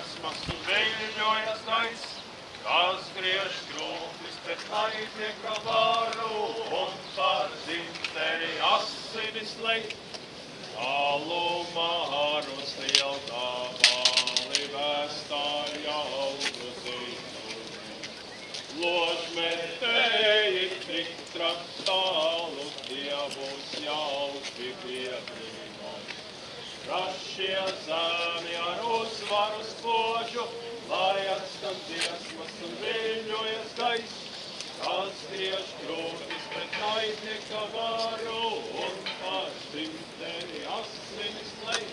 dziesmas un viļņojas gaiss, kas griež krūtis pēc naidnieka varu un par dzimteni asinis lej. Tālumā harus liel gabali vēstāja augu zīmuli. Ložmetēji tik traktālu dievus jauki piebrīno. Rašie zemi ar uzvaru spožu, lai atskan dziesmas un viļņojas gaiss, kas griež krūtis pret naidnieka varu un par dzimteni asinis lej.